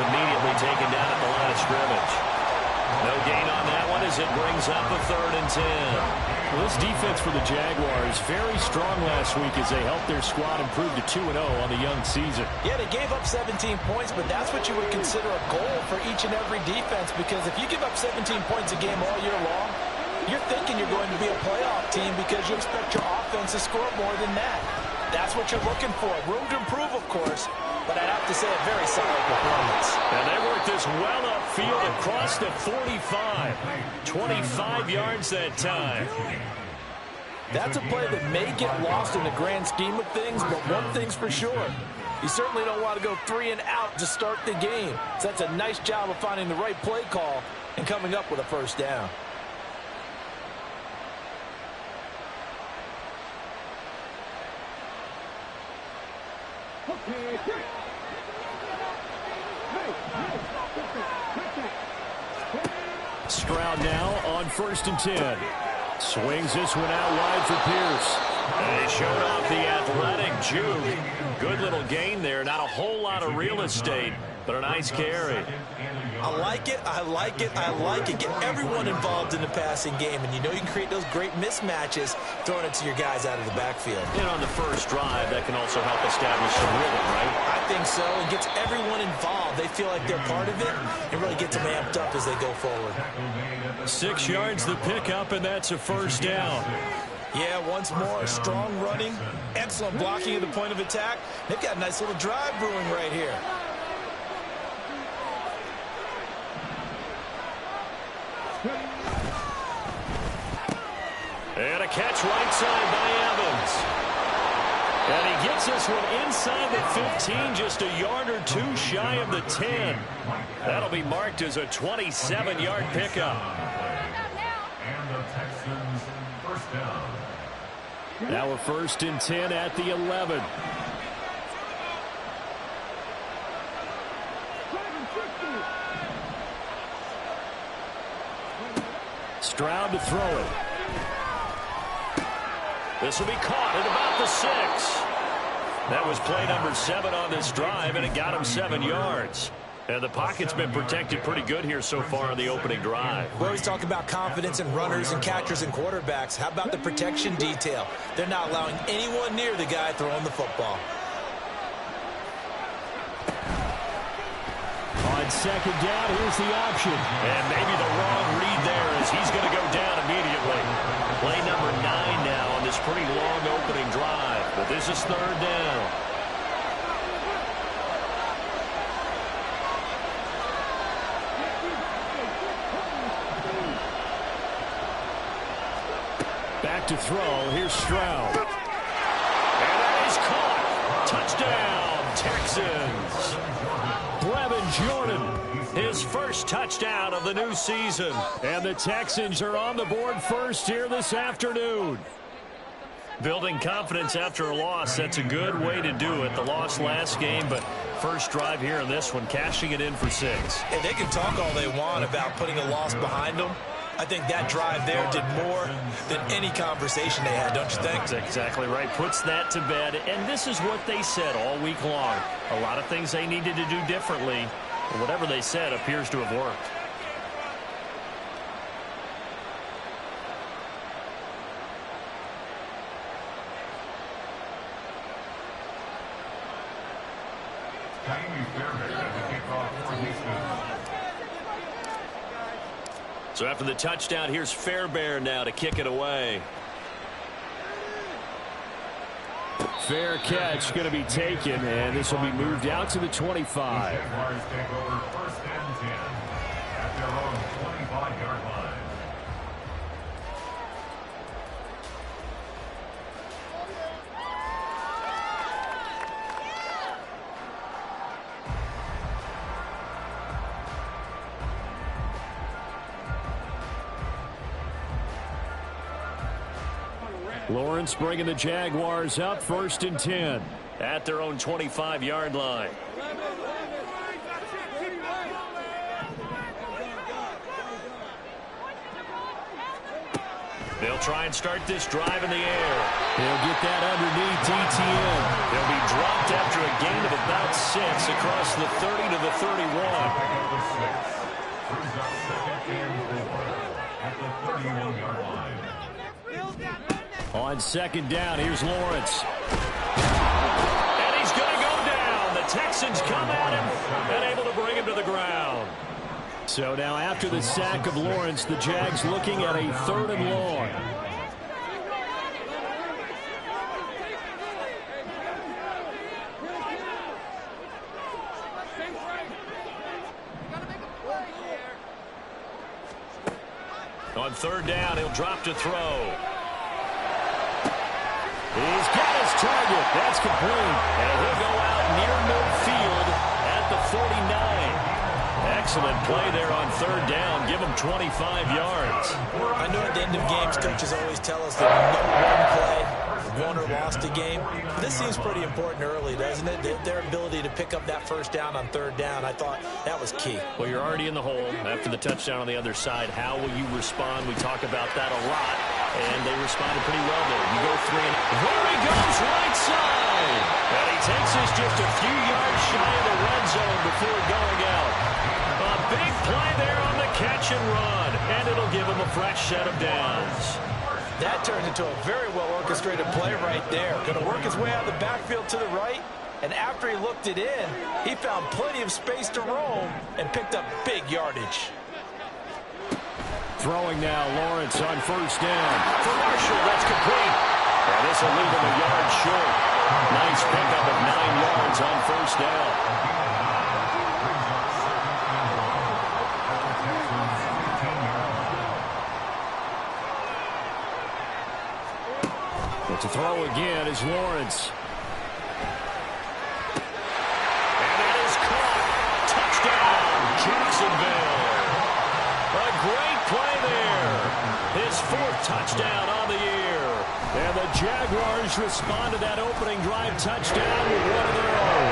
immediately taken down at the line of scrimmage. No gain on that one as it brings up a 3rd and 10. Well, this defense for the Jaguars very strong last week as they helped their squad improve to 2-0 on the young season. Yeah, they gave up 17 points, but that's what you would consider a goal for each and every defense, because if you give up 17 points a game all year long, you're thinking you're going to be a playoff team because you expect your offense to score more than that. That's what you're looking for. Room to improve, of course, but I'd have to say a very solid performance. And they worked this well upfield across the 45. 25 yards that time. That's a play that may get lost in the grand scheme of things, but one thing's for sure. You certainly don't want to go 3 and out to start the game. So that's a nice job of finding the right play call and coming up with a 1st down. Stroud now on 1st and 10. Swings this one out wide for Pierce. They showed off the athletic juke. Good little gain there. Not a whole lot of real estate, but a nice carry. I like it, I like it, I like it. Get everyone involved in the passing game, and you know you can create those great mismatches throwing it to your guys out of the backfield. And on the first drive, that can also help establish some rhythm, right? I think so. It gets everyone involved. They feel like they're part of it and really gets them amped up as they go forward. 6 yards the pickup, and that's a 1st down. Yeah, once more, strong running, excellent blocking at the point of attack. They've got a nice little drive brewing right here. And a catch right side by Evans. And he gets this one inside the 15, just a yard or 2 shy of the 10. That'll be marked as a 27-yard pickup. Now a 1st and 10 at the 11. Stroud to throw it. This will be caught at about the 6. That was play number 7 on this drive, and it got him 7 yards. And the pocket's been protected pretty good here so far on the opening drive. We always talk about confidence in runners and catchers and quarterbacks. How about the protection detail? They're not allowing anyone near the guy throwing the football. On 2nd down, here's the option. And maybe the wrong read there as he's going to go down immediately. Play number 9 now on this pretty long opening drive. But this is 3rd down. Back to throw. Here's Stroud. And that is caught. Touchdown, Texans. Brevin Jordan, his first touchdown of the new season. And the Texans are on the board first here this afternoon. Building confidence after a loss, that's a good way to do it. The loss last game, but first drive here in this one, cashing it in for 6. And they can talk all they want about putting a loss behind them. I think that drive there did more than any conversation they had, don't you think? That's exactly right. Puts that to bed. And this is what they said all week long. A lot of things they needed to do differently. And whatever they said appears to have worked. So after the touchdown, here's Fairbairn now to kick it away. Fair catch going to be taken, and this will be moved out to the 25. Lawrence bringing the Jaguars up 1st and 10 at their own 25-yard line. They'll try and start this drive in the air. They'll get that underneath ETN. They'll be dropped after a gain of about 6, across the 30 to the 31. On second down, here's Lawrence. And he's going to go down. The Texans come at him and able to bring him to the ground. So now after the sack of Lawrence, the Jags looking at a 3rd and long. On 3rd down, he'll drop to throw. He's got his target. That's complete. And he'll go out near midfield at the 49. Excellent play there on 3rd down. Give him 25 yards. I know at the end of games, coaches always tell us that no one play won or lost a game. This seems pretty important early, doesn't it? Their ability to pick up that 1st down on 3rd down, I thought that was key. Well, you're already in the hole after the touchdown on the other side. How will you respond? We talk about that a lot, and they responded pretty well there. You go 3 and there he goes, right side. And he takes us just a few yards shy of the red zone before going out. A big play there on the catch and run, and it'll give him a fresh set of downs. That turned into a very well-orchestrated play right there. Going to work his way out of the backfield to the right, and after he looked it in, he found plenty of space to roam and picked up big yardage. Throwing now, Lawrence on 1st down. For Marshall, that's complete. And this will leave him a yard short. Nice pickup of 9 yards on 1st down. To throw again is Lawrence. And it is caught. Touchdown, Jacksonville. A great play there. His 4th touchdown on the year. And the Jaguars respond to that opening drive touchdown with one of their own.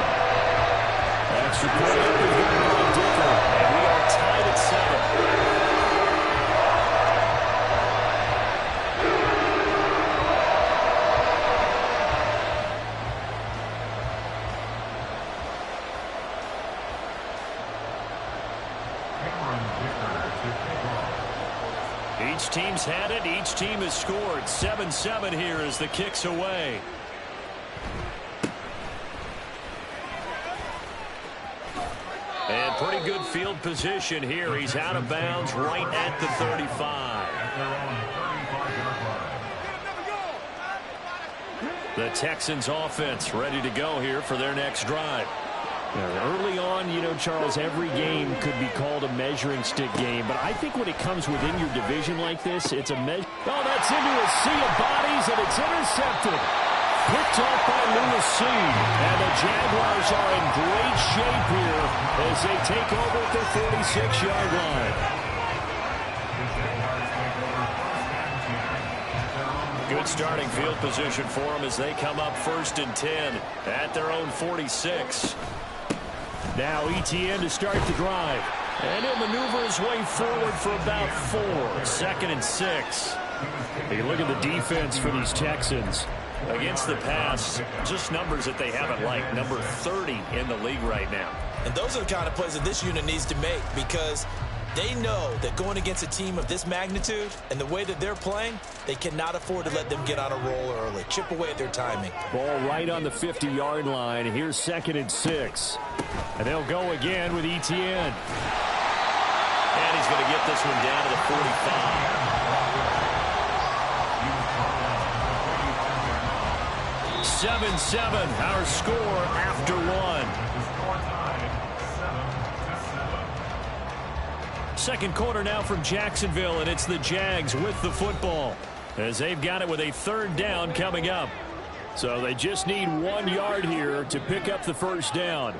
Extra point up is going by Dicker. And we are tied at 7. Each team's had it. Each team has scored. 7-7 here as the kick's away. And pretty good field position here. He's out of bounds right at the 35. The Texans offense ready to go here for their next drive. Early on, you know, Charles, every game could be called a measuring stick game. But I think when it comes within your division like this, it's a measure. Oh, that's into a sea of bodies, and it's intercepted. Picked off by Lewis C. And the Jaguars are in great shape here as they take over at the 46-yard line. Good starting field position for them as they come up 1st and 10 at their own 46. Now Etienne to start the drive. And he'll maneuver his way forward for about 4. 2nd and 6. Hey, look at the defense for these Texans. Against the pass, just numbers that they haven't liked. Number 30 in the league right now. And those are the kind of plays that this unit needs to make because they know that going against a team of this magnitude and the way that they're playing, they cannot afford to let them get on a roll early. Chip away at their timing. Ball right on the 50-yard line. Here's 2nd and 6. And they'll go again with Etienne. And he's going to get this one down to the 45. 7-7, our score after 1. Second quarter now from Jacksonville, and it's the Jags with the football as they've got it with a 3rd down coming up. So they just need 1 yard here to pick up the 1st down.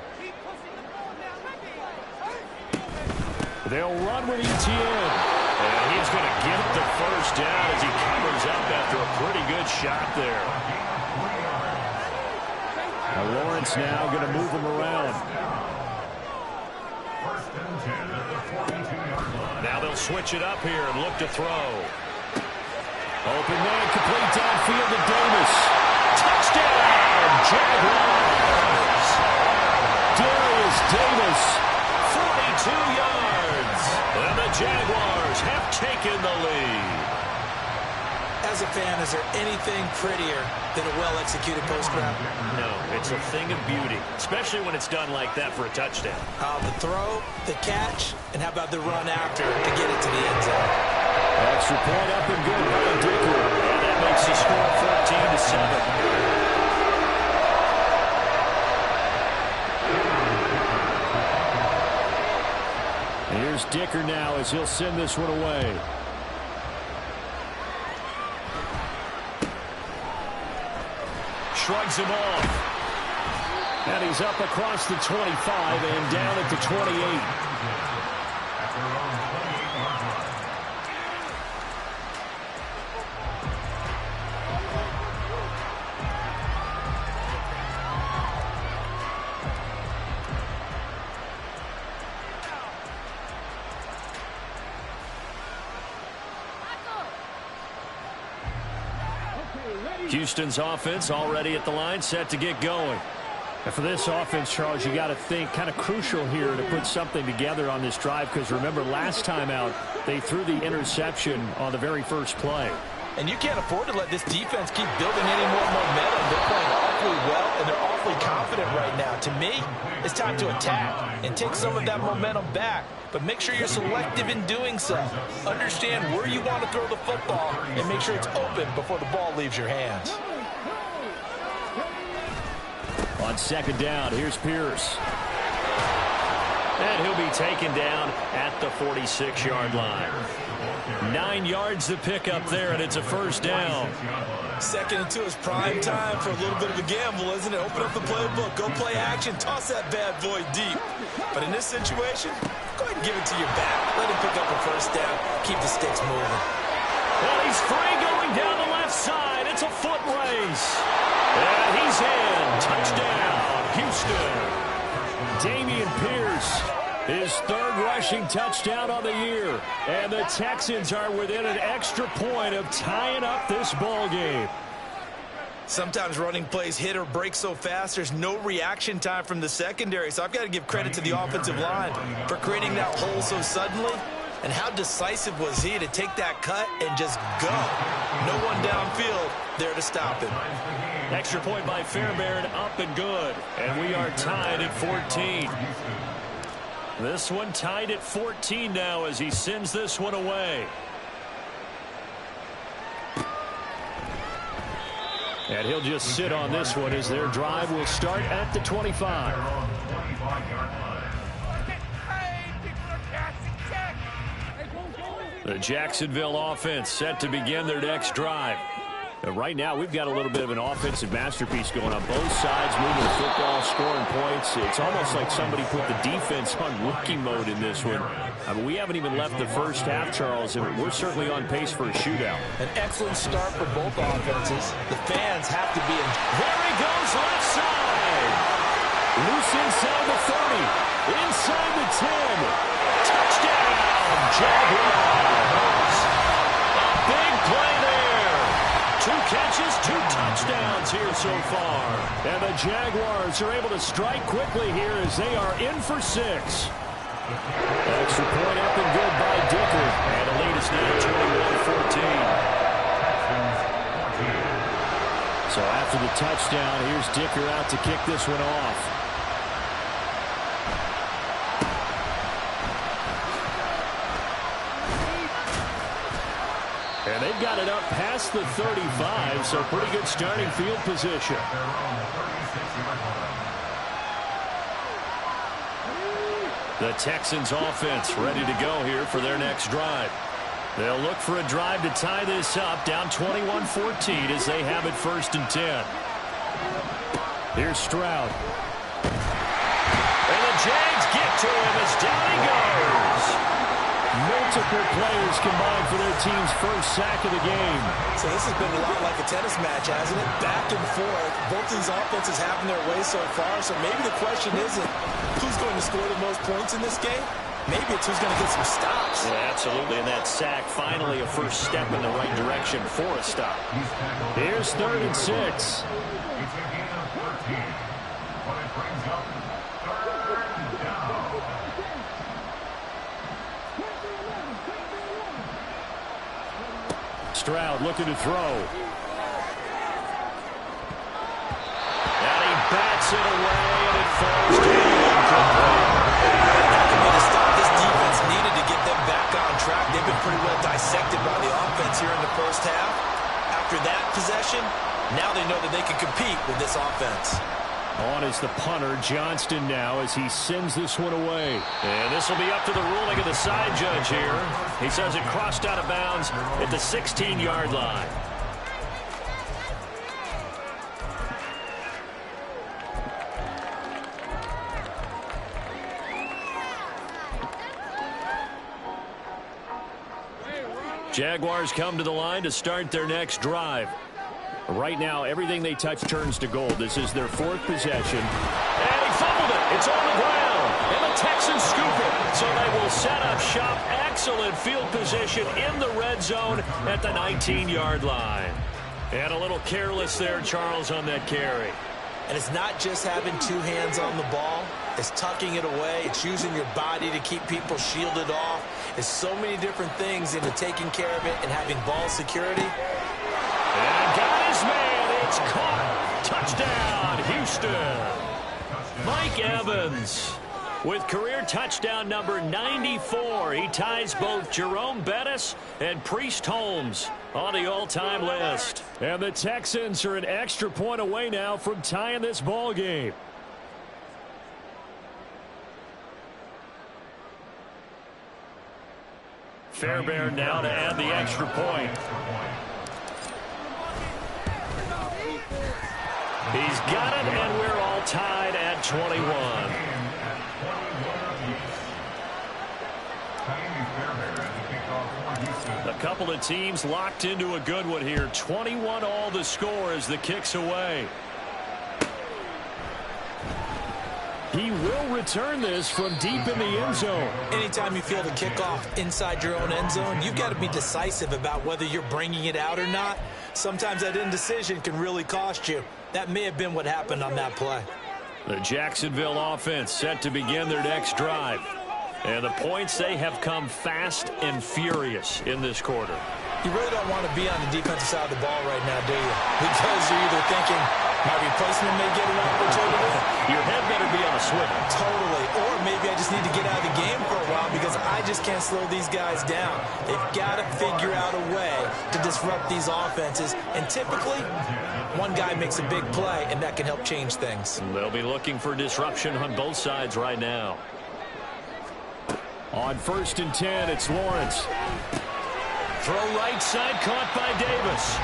They'll run with Etienne. And he's going to get the 1st down as he covers up after a pretty good shot there. Now Lawrence now going to move him around. Now they'll switch it up here and look to throw. Open man, complete downfield to Davis. Touchdown, Jaguars! Darius taken the lead. As a fan, is there anything prettier than a well-executed post grab? No, it's a thing of beauty, especially when it's done like that for a touchdown. The throw, the catch, and how about the run after to get it to the end zone? Extra point up and good by Dicker. And that makes the score 14-7. Here's Dicker now as he'll send this one away. Shrugs him off. And he's up across the 25 and down at the 28. Houston's offense already at the line, set to get going. And for this offense, Charles, you got to think kind of crucial here to put something together on this drive, because remember last time out they threw the interception on the very first play. And you can't afford to let this defense keep building any more momentum. They're playing awfully well, and they're awfully confident right now. To me, it's time to attack and take some of that momentum back. But make sure you're selective in doing so. Understand where you want to throw the football and make sure it's open before the ball leaves your hands. On second down, here's Pierce. And he'll be taken down at the 46-yard line. 9 yards to pick up there, and it's a first down. Second and 2 is prime time for a little bit of a gamble, isn't it? Open up the playbook, go play action, toss that bad boy deep. But in this situation, go ahead and give it to your back. Let him pick up a first down. Keep the sticks moving. Well, he's free going down the left side. It's a foot race. And he's in. Touchdown, Houston. Dameon Pierce, his third rushing touchdown on the year. And the Texans are within an extra point of tying up this ball game. Sometimes running plays hit or break so fast, there's no reaction time from the secondary. So I've got to give credit to the offensive line for creating that hole so suddenly. And how decisive was he to take that cut and just go? No one downfield there to stop him. Extra point by Fairbairn, up and good. And we are tied at 14. This one tied at 14 now as he sends this one away. And he'll just sit on this one as their drive will start at the 25. The Jacksonville offense set to begin their next drive. Right now, we've got a little bit of an offensive masterpiece going on both sides, moving the football, scoring points. It's almost like somebody put the defense on rookie mode in this one. I mean, we haven't even left the first half, Charles, and we're certainly on pace for a shootout. An excellent start for both offenses. The fans have to be in. There he goes, left side. Loose inside the 30, inside the 10. Touchdown, Jaguars. A big play there. 2 catches, 2 touchdowns here so far. And the Jaguars are able to strike quickly here as they are in for 6. Extra point up and good by Dicker. And the lead is now 21-14. So after the touchdown, here's Dicker out to kick this one off. And they've got it up past the 35, so pretty good starting field position. The Texans offense ready to go here for their next drive. They'll look for a drive to tie this up, down 21-14 as they have it 1st and 10. Here's Stroud. And the Jags get to him as down he goes. Multiple players combined for their team's first sack of the game. So this has been a lot like a tennis match, hasn't it? Back and forth. Both these offenses having their way so far. So maybe the question isn't who's going to score the most points in this game. Maybe it's who's going to get some stops. Yeah, absolutely. And that sack, finally a first step in the right direction for a stop. Here's 3rd and 6. Stroud looking to throw. And he bats it away, and it falls down incomplete. That could be the stop this defense needed to get them back on track. They've been pretty well dissected by the offense here in the first half. After that possession, now they know that they can compete with this offense. On is the punter, Johnston, now as he sends this one away. And this will be up to the ruling of the side judge here. He says it crossed out of bounds at the 16-yard line. Jaguars come to the line to start their next drive. Right now, everything they touch turns to gold. This is their fourth possession. And he fumbled it. It's on the ground. And the Texans scoop it. So they will set up shop. Excellent field position in the red zone at the 19-yard line. And a little careless there, Charles, on that carry. And it's not just having two hands on the ball. It's tucking it away. It's using your body to keep people shielded off. It's so many different things into taking care of it and having ball security. And got his man. It's caught. Touchdown, Houston. Mike Evans with career touchdown number 94. He ties both Jerome Bettis and Priest Holmes on the all-time list. And the Texans are an extra point away now from tying this ball game. Fairbairn now to add the extra point. He's got it, and we're all tied at 21. A couple of teams locked into a good one here. 21 all the score as the kick's away. He will return this from deep in the end zone. Anytime you feel the kickoff inside your own end zone, you've got to be decisive about whether you're bringing it out or not. Sometimes that indecision can really cost you. That may have been what happened on that play. The Jacksonville offense set to begin their next drive. And the points, they have come fast and furious in this quarter. You really don't want to be on the defensive side of the ball right now, do you? Because you're either thinking, my replacement may get an opportunity. Your head better be on a swivel. Totally. Or maybe I just need to get out of the game for a while because I just can't slow these guys down. They've got to figure out a way to disrupt these offenses. And typically, one guy makes a big play, and that can help change things. They'll be looking for disruption on both sides right now. On 1st and 10, it's Lawrence. Throw right side, caught by Davis.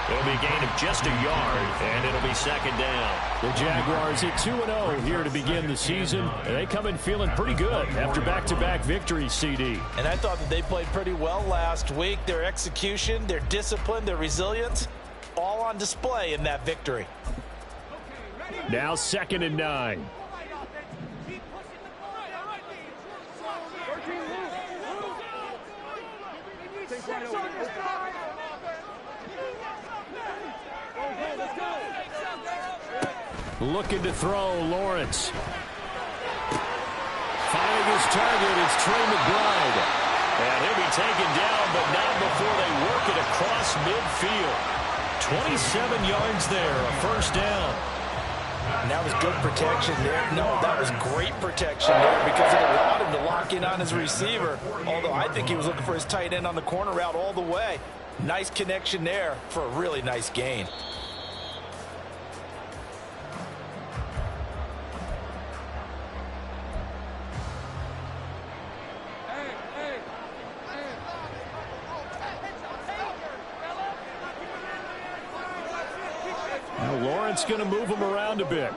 It'll be a gain of just a yard, and it'll be second down. The Jaguars at 2-0 here to begin the season. And they come in feeling pretty good after back-to-back victories, CD. And I thought that they played pretty well last week. Their execution, their discipline, their resilience, all on display in that victory. Now 2nd and 9. Looking to throw, Lawrence. Finding his target, it's Trey McBride. And he'll be taken down, but not before they work it across midfield. 27 yards there, a first down. And that was good protection there. No, that was great protection there because it allowed him to lock in on his receiver. Although I think he was looking for his tight end on the corner route all the way. Nice connection there for a really nice gain. Now Lawrence going to move him around a bit.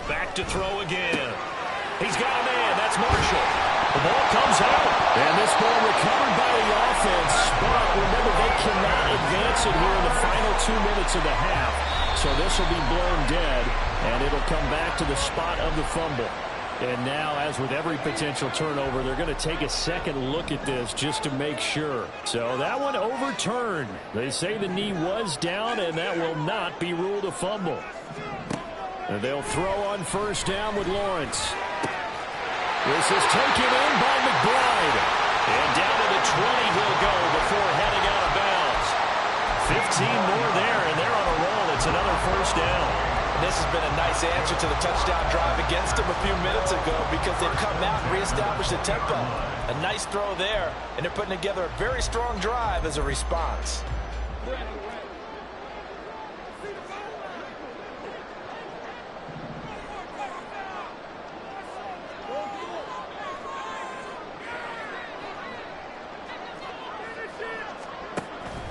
Back to throw again. He's got a man. That's Marshall. The ball comes out. And this ball recovered by the offense. But remember, they cannot advance it here in the final 2 minutes of the half. So this will be blown dead, and it'll come back to the spot of the fumble. And now, as with every potential turnover, they're going to take a second look at this just to make sure. So that one overturned. They say the knee was down, and that will not be ruled a fumble. And they'll throw on 1st down with Lawrence. This is taken in by McBride. And down to the 20 he'll go before heading out of bounds. 15 more there, and they're on a roll. It's another first down. And this has been a nice answer to the touchdown drive against them a few minutes ago because they've come out and reestablished the tempo. A nice throw there, and they're putting together a very strong drive as a response.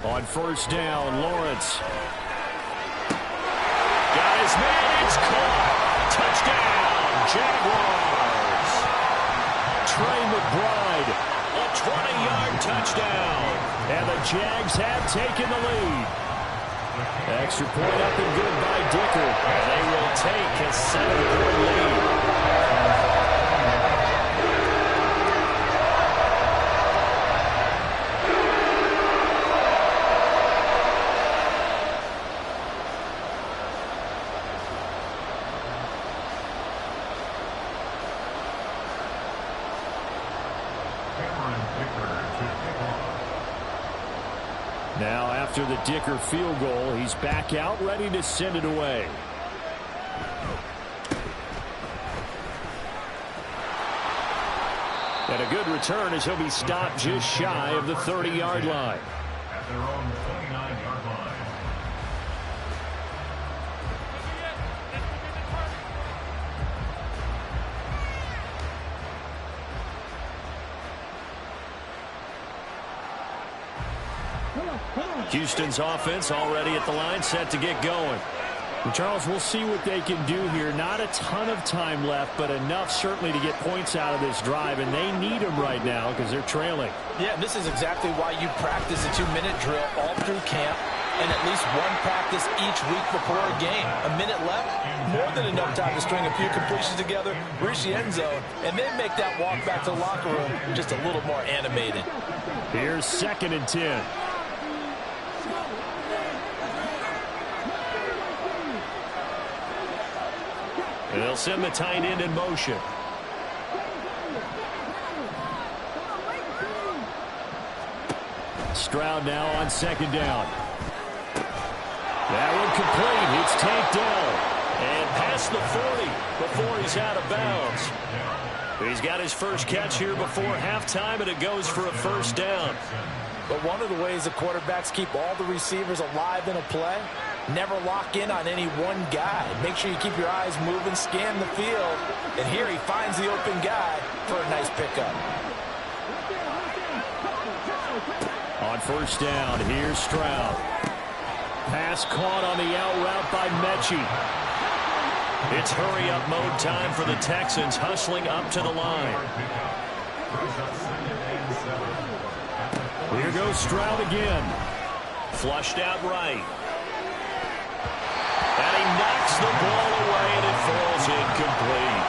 On first down, Lawrence. Got his man, it's caught. Touchdown, Jaguars. Trey McBride, a 20-yard touchdown. And the Jags have taken the lead. Extra point up and good by Dicker. And they will take a 7-point lead. Now, after the Dicker field goal, he's back out, ready to send it away. And a good return as he'll be stopped just shy of the 30-yard line. At their own 29-yard line. Houston's offense already at the line, set to get going. And Charles, we'll see what they can do here. Not a ton of time left, but enough certainly to get points out of this drive, and they need them right now because they're trailing. Yeah, this is exactly why you practice a 2-minute drill all through camp and at least one practice each week before a game. A minute left, more than enough time to string a few completions together, reach the end zone, and then make that walk back to the locker room just a little more animated. Here's 2nd and 10. They'll send the tight end in motion. Stroud now on 2nd down. That one complete. It's tanked down. And past the 40 before he's out of bounds. He's got his first catch here before halftime, and it goes for a first down. But one of the ways the quarterbacks keep all the receivers alive in a play, never lock in on any one guy. Make sure you keep your eyes moving, scan the field. And here he finds the open guy for a nice pickup. On first down, here's Stroud. Pass caught on the out route by Mechie. It's hurry-up mode time for the Texans, hustling up to the line. Here goes Stroud again. Flushed out right. And he knocks the ball away, and it falls incomplete.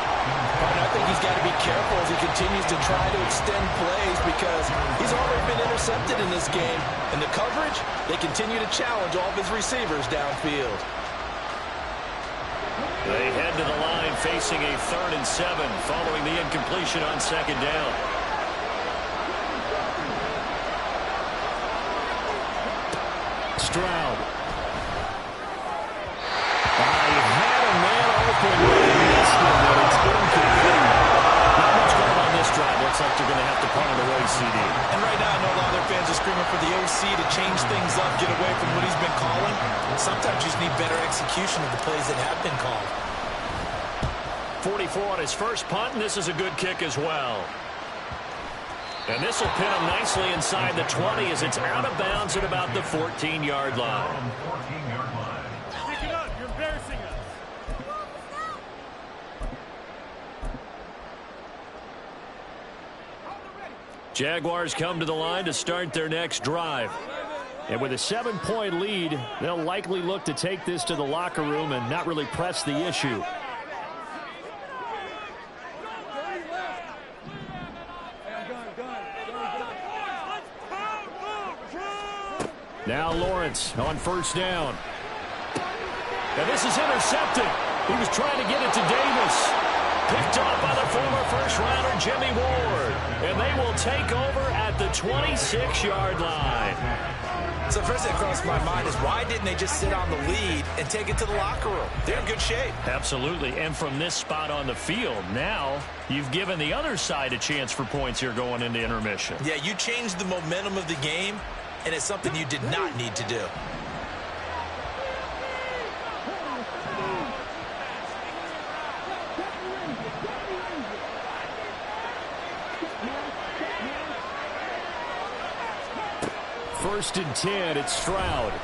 And I think he's got to be careful as he continues to try to extend plays because he's already been intercepted in this game. And the coverage, they continue to challenge all of his receivers downfield. They head to the line facing a 3rd and 7 following the incompletion on 2nd down. Stroud. I had a man open and missed him, but it's incomplete. Not much going on this drive. Looks like they're going to have to punt it away, CD. And right now, I know a lot of their fans are screaming for the OC to change things up, get away from what he's been calling. Sometimes you just need better execution of the plays that have been called. 44 on his first punt, and this is a good kick as well. And this will pin him nicely inside the 20 as it's out of bounds at about the 14-yard line. Pick it up. You're embarrassing us. Jaguars come to the line to start their next drive. And with a 7-point lead, they'll likely look to take this to the locker room and not really press the issue. Now Lawrence on first down. And this is intercepted. He was trying to get it to Davis. Picked off by the former first-rounder Jimmy Ward. And they will take over at the 26-yard line. So the first thing that crossed my mind is why didn't they just sit on the lead and take it to the locker room? They're in good shape. Absolutely. And from this spot on the field, now you've given the other side a chance for points here going into intermission. Yeah, you changed the momentum of the game, and it's something you did not need to do. First and 10, it's Stroud. And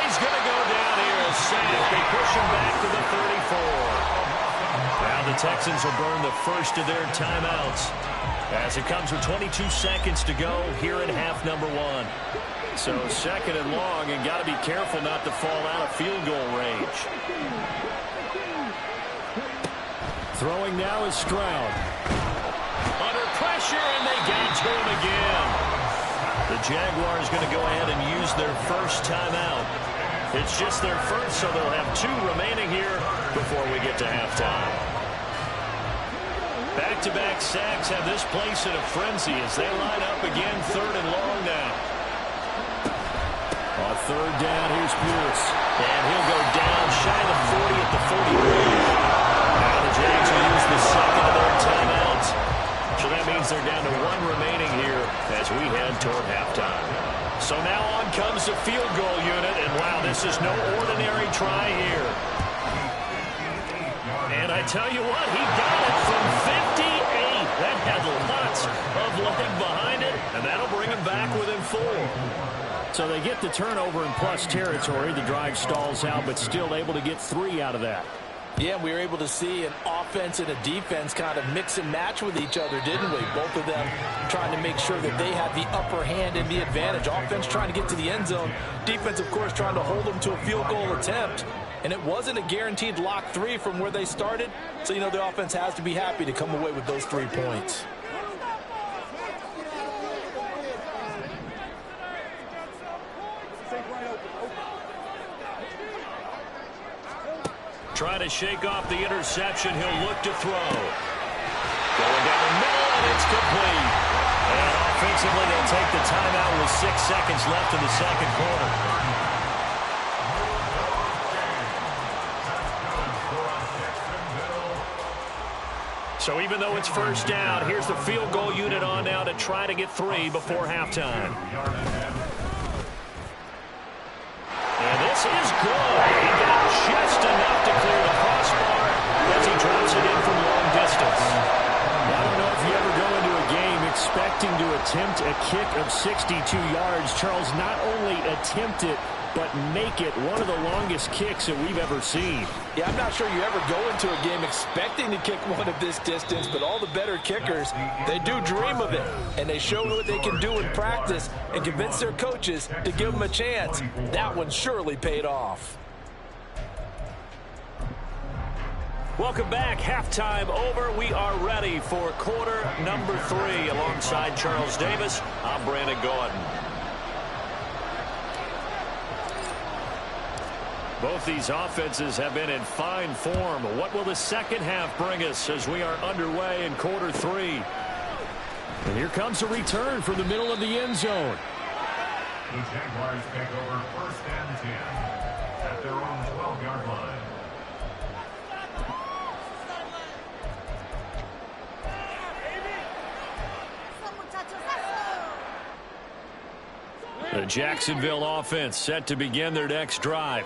he's going to go down here, a sack. They push him back to the 34. Now the Texans will burn the first of their timeouts as it comes with 22 seconds to go here in half number 1. So second and long, and got to be careful not to fall out of field goal range. Throwing now is Stroud. Under pressure, and they get to him again. The Jaguars going to go ahead and use their first timeout. It's just their first, so they'll have 2 remaining here before we get to halftime. Back-to-back sacks have this place in a frenzy as they line up again, third and long now. On third down, here's Pierce. And he'll go down shy of the 40 at the 43. Now the Jags will use the second of their timeouts. So that means they're down to 1 remaining here as we head toward halftime. So now on comes the field goal unit, and wow, this is no ordinary try here. And I tell you what, he got it from 58. That had lots of leg behind it, and that'll bring him back within 4. So they get the turnover in plus territory. The drive stalls out, but still able to get 3 out of that. Yeah, we were able to see an offense and a defense kind of mix and match with each other, didn't we? Both of them trying to make sure that they had the upper hand and the advantage. Offense trying to get to the end zone. Defense, of course, trying to hold them to a field goal attempt. And it wasn't a guaranteed lock 3 from where they started. So, you know, the offense has to be happy to come away with those 3 points. Trying to shake off the interception. He'll look to throw. Going down the middle, and it's complete. And offensively, they'll take the timeout with 6 seconds left in the second quarter. So even though it's first down, here's the field goal unit on now to try to get 3 before halftime. And this is good. He got just enough to clear the crossbar as he drops it in from long distance. I don't know if you ever go into a game expecting to attempt a kick of 62 yards. Charles, not only attempt it, but make it one of the longest kicks that we've ever seen. Yeah, I'm not sure you ever go into a game expecting to kick one of this distance, but all the better kickers, they do dream of it. And they show what they can do in practice and convince their coaches to give them a chance. That one surely paid off. Welcome back. Halftime over. We are ready for quarter number 3. Alongside Charles Davis, I'm Brandon Gordon. Both these offenses have been in fine form. What will the second half bring us as we are underway in quarter 3? And here comes a return from the middle of the end zone. The Jaguars take over first and 10 at their own 12-yard line. The Jacksonville offense set to begin their next drive.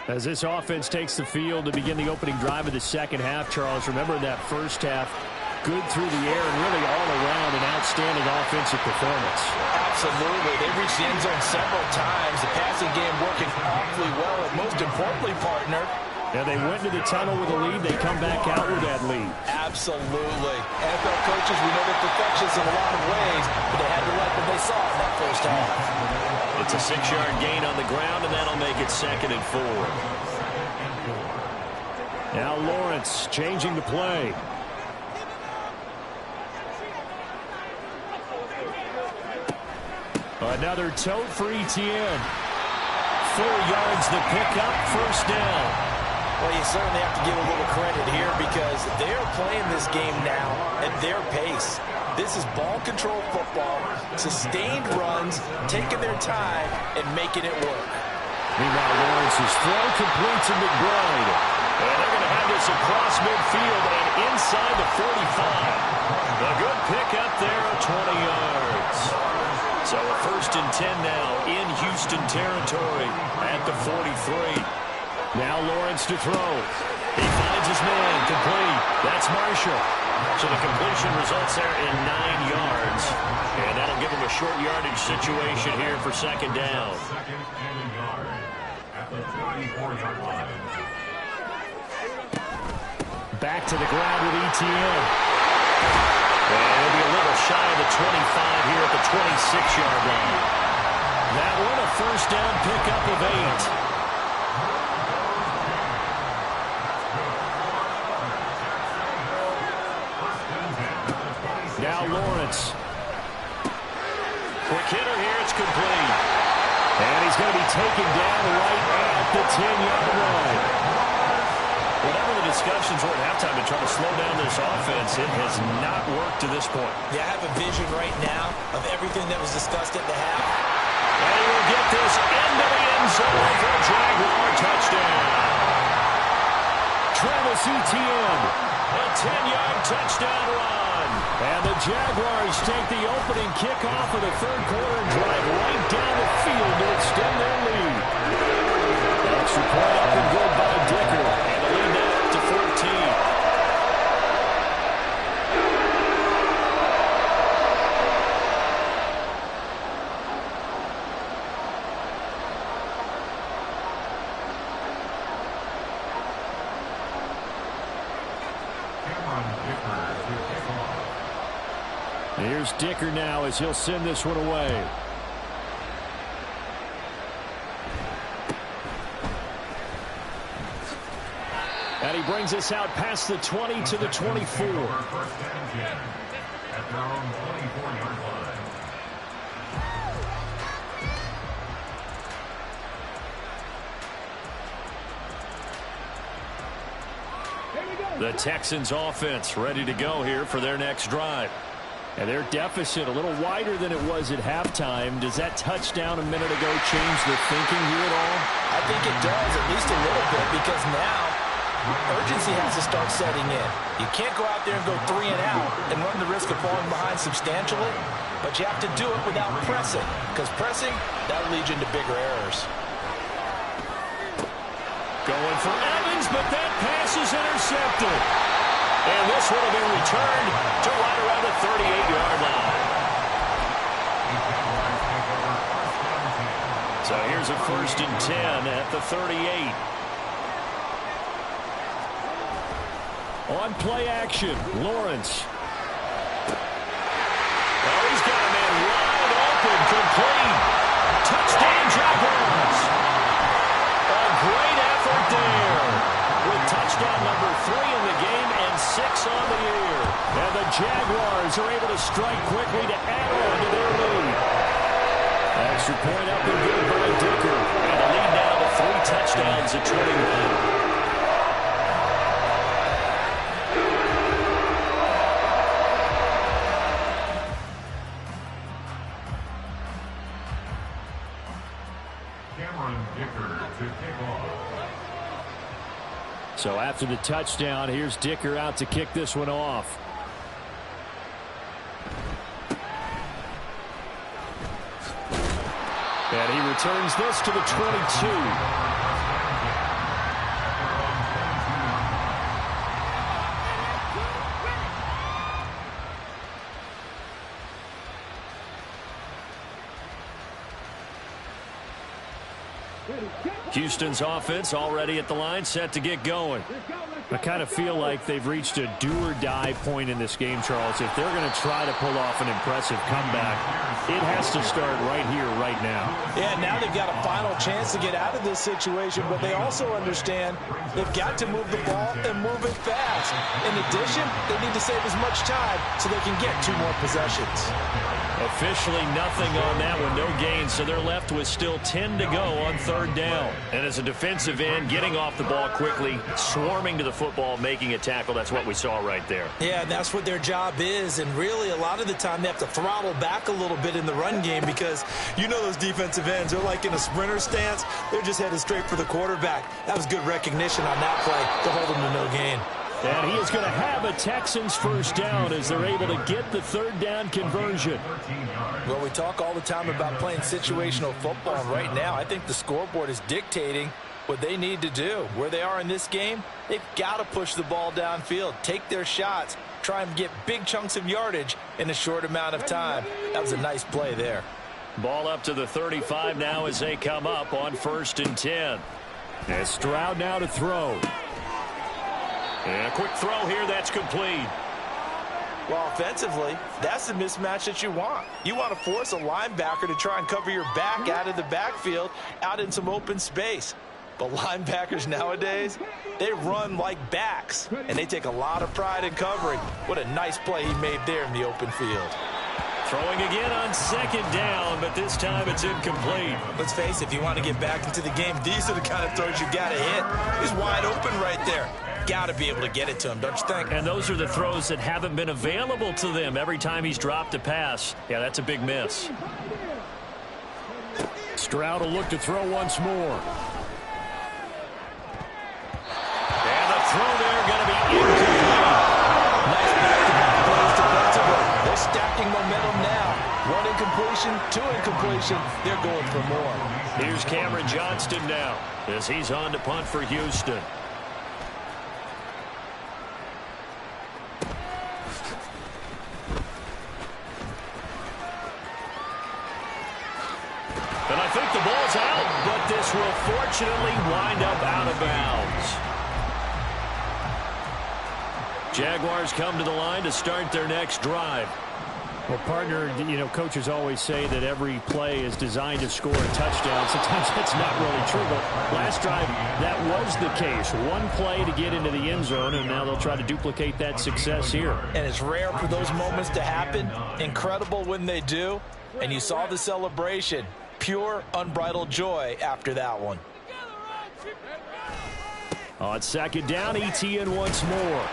As this offense takes the field to begin the opening drive of the second half, Charles, remember that first half, good through the air and really all around an outstanding offensive performance. Absolutely. They reached the end zone several times. The passing game working awfully well, and most importantly, partner, Now they went to the tunnel with a lead. They come back out with that lead. absolutely. NFL coaches, we know they're perfectionists in a lot of ways, but they had to like what they saw in that first half. It's a 6-yard gain on the ground, and that'll make it 2nd and 4. Now Lawrence changing the play. Another tote for Etienne. 4 yards the pickup, first down. Well, you certainly have to give a little credit here because they're playing this game now at their pace. This is ball control football, sustained runs, taking their time, and making it work. Meanwhile, Lawrence's throw complete to McBride. And they're going to have this across midfield and inside the 45. A good pick up there of 20 yards. So a 1st and 10 now in Houston territory at the 43. Now Lawrence to throw. He finds his man, complete. That's Marshall. So the completion results there in 9 yards. And that'll give him a short yardage situation here for 2nd down. Second and a yard at the 34-yard line. Back to the ground with ETN. And it'll be a little shy of the 25 here at the 26-yard line. That one a 1st down pickup of 8. Now Lawrence. Quick hitter here, it's complete. And he's going to be taken down right at the 10-yard line. Whatever the discussions were at halftime to try to slow down this offense, it has not worked to this point. Yeah, I have a vision right now of everything that was discussed at the half. And he will get this into the end zone for a Jaguar touchdown. Travis Etienne. A 10-yard touchdown run. And the Jaguars take the opening kickoff of the 3rd quarter and drive right down the field to extend their lead. Extra point up and good by Dicker. And the lead now up to 14. Here's Dicker now as he'll send this one away. And he brings us out past the 20 to the 24. 1st and 10 at their own 24-yard line. The Texans offense ready to go here for their next drive. And their deficit a little wider than it was at halftime. Does that touchdown a minute ago change the thinking here at all? I think it does, at least a little bit, because now urgency has to start setting in. You can't go out there and go 3 and out and run the risk of falling behind substantially, but you have to do it without pressing, because pressing, that leads you into bigger errors. Going for Evans, but that pass is intercepted. And this one will be returned to right around the 38-yard line. So here's a 1st and 10 at the 38. On play action, Lawrence. Oh, he's got a man wide open, complete. Touchdown, Jaguars. A great effort there. With touchdown number 3 in the game and 6 on the year. And the Jaguars are able to strike quickly to add on to their lead. Extra point up and good by Dicker. And the lead now to 3 touchdowns at 21. So after the touchdown, here's Dicker out to kick this one off. And he returns this to the 22. Houston's offense already at the line, set to get going. I kind of feel like they've reached a do-or-die point in this game, Charles. If they're going to try to pull off an impressive comeback, it has to start right here, right now. Yeah, now they've got a final chance to get out of this situation, but they also understand they've got to move the ball and move it fast. In addition, they need to save as much time so they can get 2 more possessions. Officially nothing on that one, no gain, so they're left with still 10 to go on third down. And as a defensive end, getting off the ball quickly, swarming to the football, making a tackle, that's what we saw right there. Yeah, and that's what their job is, and really a lot of the time they have to throttle back a little bit in the run game because you know those defensive ends, they're like in a sprinter stance, they're just headed straight for the quarterback. That was good recognition on that play to hold them to no gain. And he is going to have a Texans first down as they're able to get the third down conversion. Well, we talk all the time about playing situational football, and right now I think the scoreboard is dictating what they need to do. Where they are in this game, they've got to push the ball downfield, take their shots, try and get big chunks of yardage in a short amount of time. That was a nice play there. Ball up to the 35 now as they come up on 1st and 10. And Stroud now to throw. And a quick throw here, that's complete. Well, offensively, that's the mismatch that you want. You want to force a linebacker to try and cover your back out of the backfield, out in some open space. But linebackers nowadays, they run like backs, and they take a lot of pride in covering. What a nice play he made there in the open field. Throwing again on 2nd down, but this time it's incomplete. Let's face it, if you want to get back into the game, these are the kind of throws you got to hit. He's wide open right there. Got to be able to get it to him, don't you think? And those are the throws that haven't been available to them every time he's dropped a pass. Yeah, that's a big miss. Stroud will look to throw once more. And the throw there going to be incomplete. Nice back-to-back plays defensively. They're stacking momentum now. 1 incompletion, 2 incompletion. They're going for more. Here's Cameron Johnston now as he's on to punt for Houston. And I think the ball's out, but this will fortunately wind up out of bounds. Jaguars come to the line to start their next drive. Well, partner, you know, coaches always say that every play is designed to score a touchdown. Sometimes that's not really true, but last drive, that was the case. One play to get into the end zone, and now they'll try to duplicate that success here. And it's rare for those moments to happen. Incredible when they do. And you saw the celebration. Pure, unbridled joy after that one. On 2nd down, ETN once more.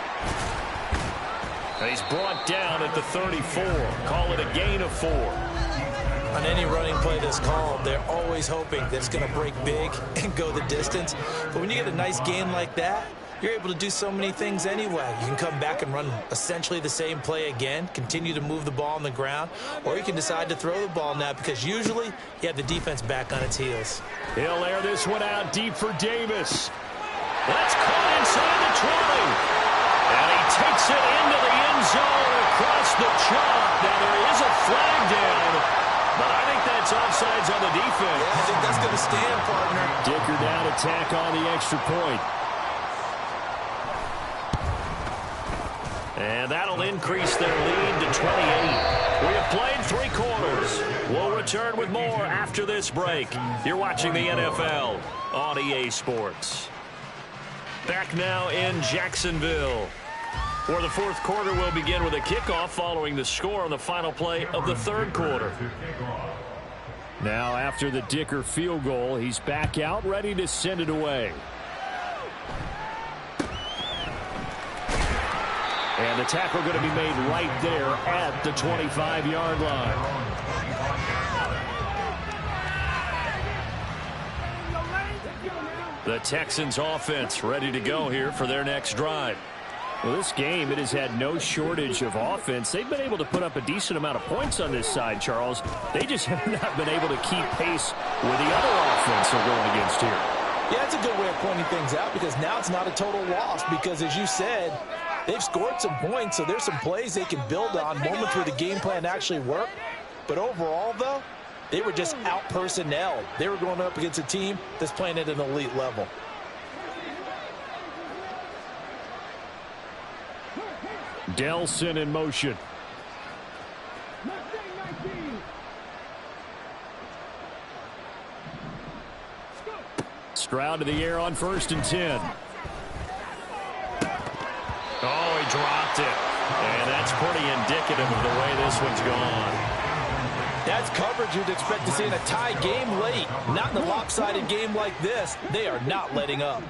And he's brought down at the 34. Call it a gain of 4. On any running play that's called, they're always hoping that it's going to break big and go the distance. But when you get a nice gain like that, you're able to do so many things anyway. You can come back and run essentially the same play again, continue to move the ball on the ground, or you can decide to throw the ball now because usually you have the defense back on its heels. He'll air this one out deep for Davis. That's caught inside the 20. And he takes it into the end zone across the chalk. Now there is a flag down, but I think that's offsides on the defense. Yeah, I think that's going to stand, partner. Dicker down to tack on the extra point. And that'll increase their lead to 28. We have played 3 quarters. We'll return with more after this break. You're watching the NFL on EA Sports. Back now in Jacksonville. For the 4th quarter, we'll begin with a kickoff following the score on the final play of the 3rd quarter. Now after the Dicker field goal, he's back out ready to send it away. And the tackle going to be made right there at the 25-yard line. The Texans offense ready to go here for their next drive. Well, this game, it has had no shortage of offense. They've been able to put up a decent amount of points on this side, Charles. They just have not been able to keep pace with the other offense they're going against here. Yeah, that's a good way of pointing things out because now it's not a total loss because, as you said, they've scored some points, so there's some plays they can build on, moments where the game plan actually worked. But overall, though, they were just out-personnelled. They were going up against a team that's playing at an elite level. Delson in motion. Stroud to the air on 1st and 10. Oh, he dropped it. And that's pretty indicative of the way this one's gone. That's coverage you'd expect to see in a tie game late. Not in a lopsided game like this. They are not letting up.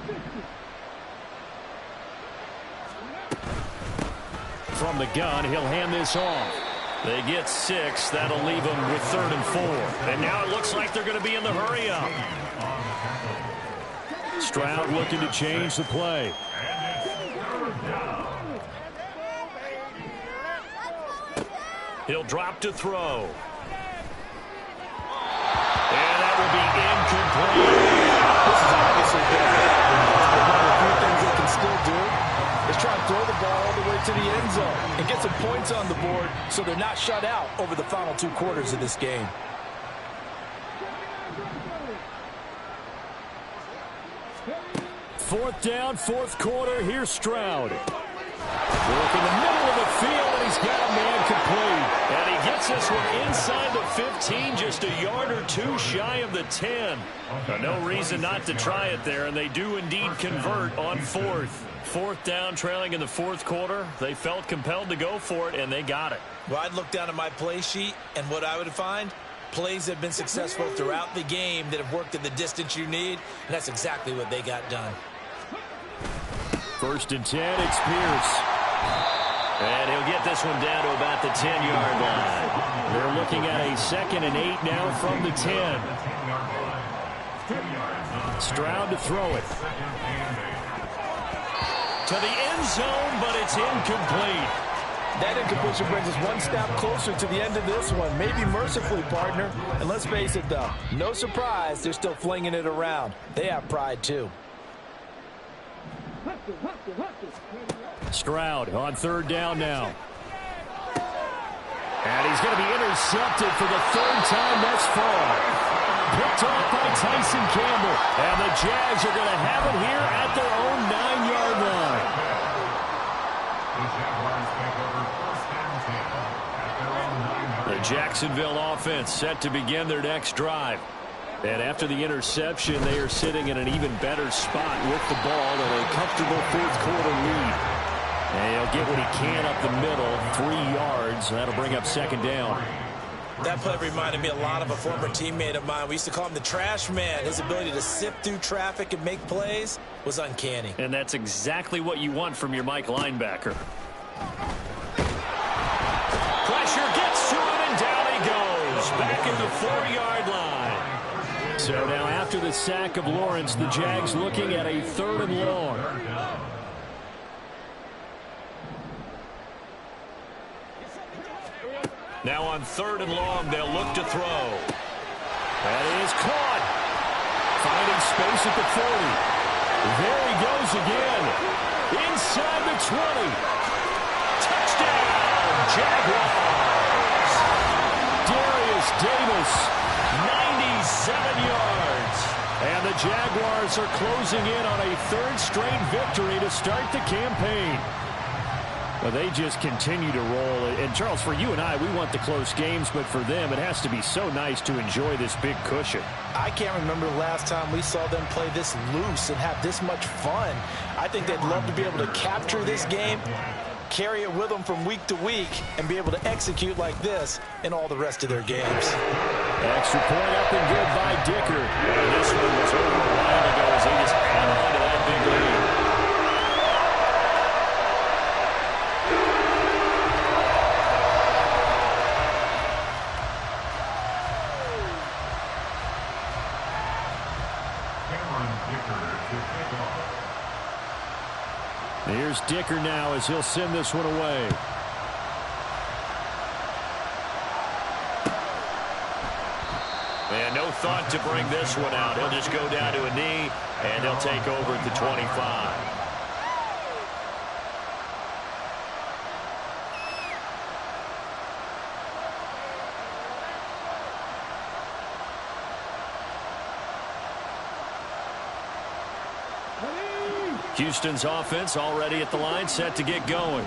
From the gun, he'll hand this off. They get 6. That'll leave them with 3rd and 4. And now it looks like they're going to be in the hurry-up. Stroud looking to change the play. He'll drop to throw. And that will be incomplete. This is obviously bad. But one of the few things they can still do is try to throw the ball all the way to the end zone and get some points on the board so they're not shut out over the final 2 quarters of this game. 4th down, 4th quarter. Here's Stroud. Work in the middle of the field, and he's got a man complete. And he gets this one inside the 15, just a yard or 2 shy of the 10. No reason not to try it there, and they do indeed convert on 4th. 4th down, trailing in the 4th quarter. They felt compelled to go for it, and they got it. Well, I'd look down at my play sheet, and what I would find, plays that have been successful throughout the game that have worked at the distance you need, and that's exactly what they got done. 1st and 10, it's Pierce. And he'll get this one down to about the 10-yard line. They're looking at a 2nd and 8 now from the 10. Stroud to throw it. To the end zone, but it's incomplete. That incompletion brings us one step closer to the end of this one. Maybe mercifully, partner. And let's face it, though, no surprise, they're still flinging it around. They have pride, too. Stroud on 3rd down now. And he's going to be intercepted for the 3rd time thus far. Picked off by Tyson Campbell. And the Jags are going to have it here at their own 9-yard line. The Jacksonville offense set to begin their next drive. And after the interception, they are sitting in an even better spot with the ball and a comfortable 4th quarter lead. And he'll get what he can up the middle, 3 yards. That'll bring up 2nd down. That play reminded me a lot of a former teammate of mine. We used to call him the trash man. His ability to sift through traffic and make plays was uncanny. And that's exactly what you want from your Mike linebacker. Pressure gets to him, and down he goes. Back at the 4-yard line. So now after the sack of Lawrence, the Jags looking at a 3rd and long. Now on 3rd and long, they'll look to throw. That is caught. Finding space at the 40. There he goes again. Inside the 20. Touchdown, Jaguars. Darius Davis. 97 yards. And the Jaguars are closing in on a 3rd straight victory to start the campaign. Well, they just continue to roll. And, Charles, for you and I, we want the close games, but for them, it has to be so nice to enjoy this big cushion. I can't remember the last time we saw them play this loose and have this much fun. I think they'd love to be able to capture this game, carry it with them from week to week, and be able to execute like this in all the rest of their games. Extra point up and good by Dicker. And this one was over a while ago as he just hung on to that big lead. Here's Dicker now as he'll send this one away. And no thought to bring this one out. He'll just go down to a knee, and he'll take over at the 25. Houston's offense already at the line, set to get going.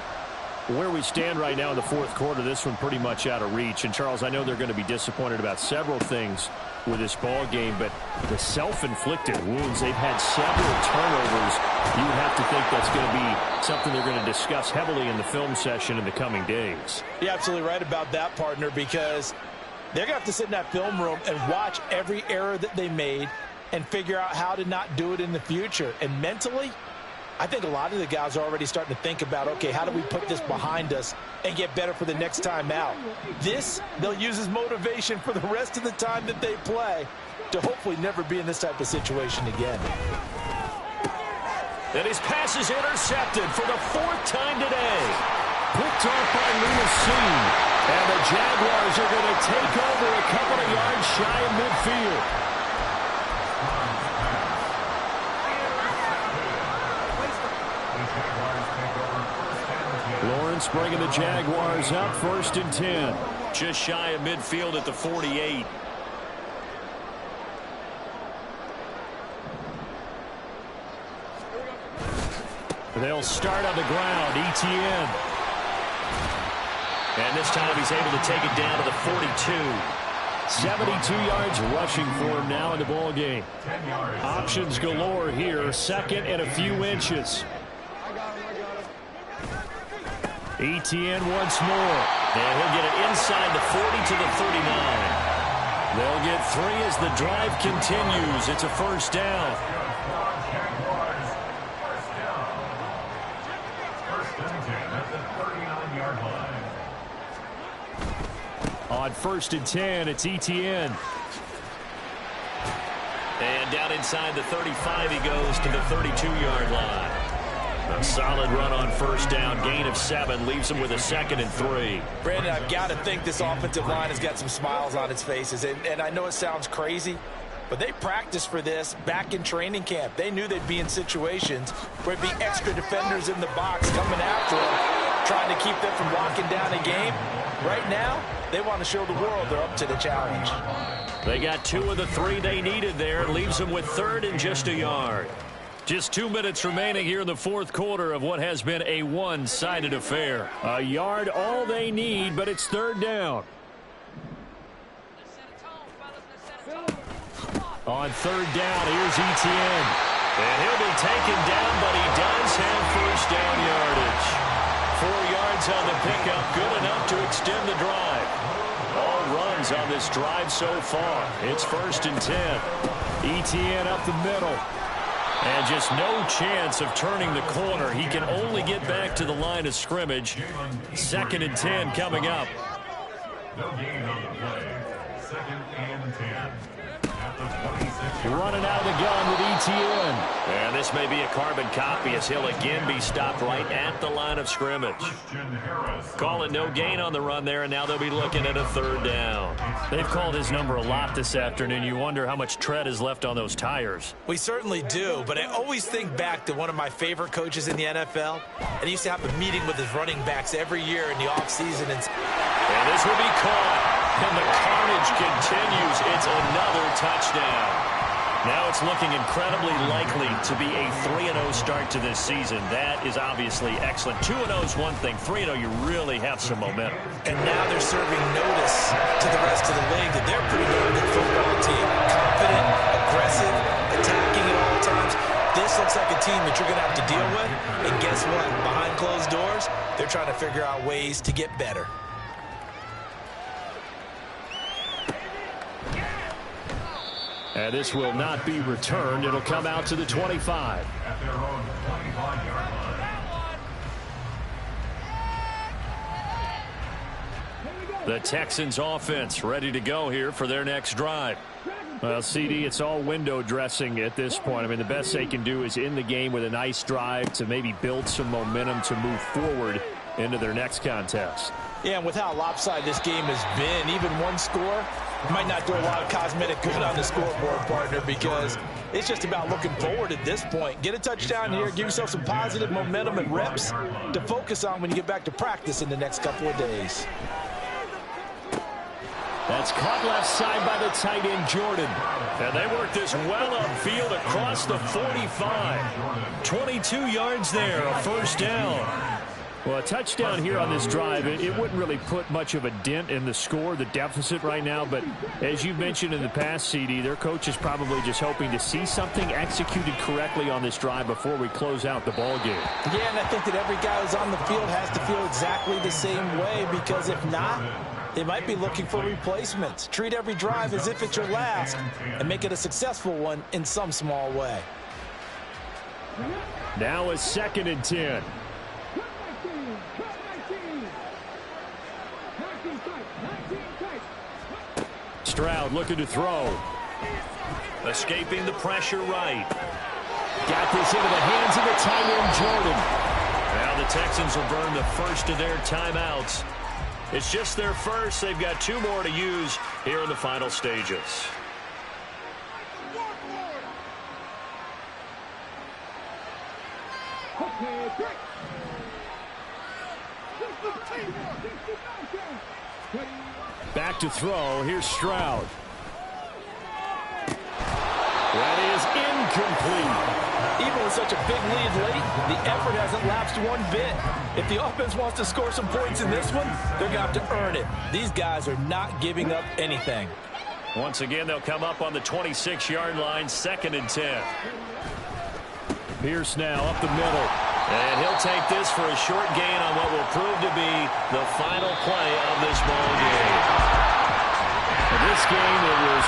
Where we stand right now in the 4th quarter, this one pretty much out of reach. And, Charles, I know they're going to be disappointed about several things with this ball game, but the self-inflicted wounds, they've had several turnovers. You would have to think that's going to be something they're going to discuss heavily in the film session in the coming days. You're absolutely right about that, partner, because They're going to have to sit in that film room and watch every error that they made and figure out how to not do it in the future. And mentally, I think a lot of the guys are already starting to think about, okay, how do we put this behind us and get better for the next time out? This, they'll use as motivation for the rest of the time that they play to hopefully never be in this type of situation again. And his pass is intercepted for the 4th time today. Picked off by Lewis. And the Jaguars are going to take over a couple of yards shy of midfield. Lawrence bringing the Jaguars up 1st and 10. Just shy of midfield at the 48. They'll start on the ground. ETN. And this time he's able to take it down to the 42. 72 yards rushing for him now in the ball game. Options galore here. 2nd and a few inches. ETN once more. And he'll get it inside the 40 to the 39. They'll get 3 as the drive continues. It's a 1st down. On 1st and 10, it's ETN. And down inside the 35, he goes to the 32-yard line. A solid run on 1st down, gain of 7, leaves him with a 2nd and 3. Brandon, I've got to think this offensive line has got some smiles on its faces. And I know it sounds crazy, but they practiced for this back in training camp. They knew they'd be in situations where it'd be extra defenders in the box coming after them, trying to keep them from locking down a game. Right now, they want to show the world they're up to the challenge. They got 2 of the 3 they needed there. Leaves them with 3rd and just a yard. Just 2 minutes remaining here in the 4th quarter of what has been a one-sided affair. A yard all they need, but it's 3rd down. On 3rd down, here's ETN. And he'll be taken down, but he does have 1st down yardage. 4 yards on the pickup, good enough to extend the drive. All runs on this drive so far. It's 1st and 10. ETN up the middle. And just no chance of turning the corner. He can only get back to the line of scrimmage. 2nd and 10 coming up. No gain on the play. 2nd and 10. Running out of the gun with ETN. And this may be a carbon copy as he'll again be stopped right at the line of scrimmage. Call it no gain on the run there, and now they'll be looking at a 3rd down. They've called his number a lot this afternoon. You wonder how much tread is left on those tires. We certainly do, but I always think back to one of my favorite coaches in the NFL, and he used to have a meeting with his running backs every year in the offseason. And this will be caught. And the carnage continues. It's another touchdown. Now it's looking incredibly likely to be a 3-0 start to this season. That is obviously excellent. 2-0 is one thing. 3-0, you really have some momentum. And now they're serving notice to the rest of the league that they're a pretty darn good football team. Confident, aggressive, attacking at all times. This looks like a team that you're going to have to deal with. And guess what? Behind closed doors, they're trying to figure out ways to get better. And this will not be returned. It'll come out to the 25. At their own 25-yard line. The Texans offense ready to go here for their next drive. Well, CD, it's all window dressing at this point. I mean, the best they can do is in the game with a nice drive to maybe build some momentum to move forward into their next contest. Yeah, and with how lopsided this game has been, even one score might not do a lot of cosmetic good on the scoreboard, partner, because it's just about looking forward at this point. Get a touchdown here, give yourself some positive momentum and reps to focus on when you get back to practice in the next couple of days. That's caught left side by the tight end, Jordan. And they work this well upfield across the 45. 22 yards there, a 1st down. Well, a touchdown here on this drive, it wouldn't really put much of a dent in the score, the deficit right now. But as you mentioned in the past, CD, their coach is probably just hoping to see something executed correctly on this drive before we close out the ball game. Yeah, and I think that every guy who's on the field has to feel exactly the same way, because if not, They might be looking for replacements. Treat every drive as if it's your last and make it a successful one in some small way. Now a 2nd and 10. Stroud looking to throw. Escaping the pressure right. Got this into the hands of the tight end, Jordan. Now the Texans will burn the first of their timeouts. It's just their first. They've got 2 more to use here in the final stages. Back to throw. Here's Stroud. That is incomplete. Even with such a big lead late, the effort hasn't lapsed one bit. If the offense wants to score some points in this one, they're going to have to earn it. These guys are not giving up anything. Once again, they'll come up on the 26-yard line, 2nd and 10. Pierce now up the middle. And he'll take this for a short gain on what will prove to be the final play of this ball game. In this game, it was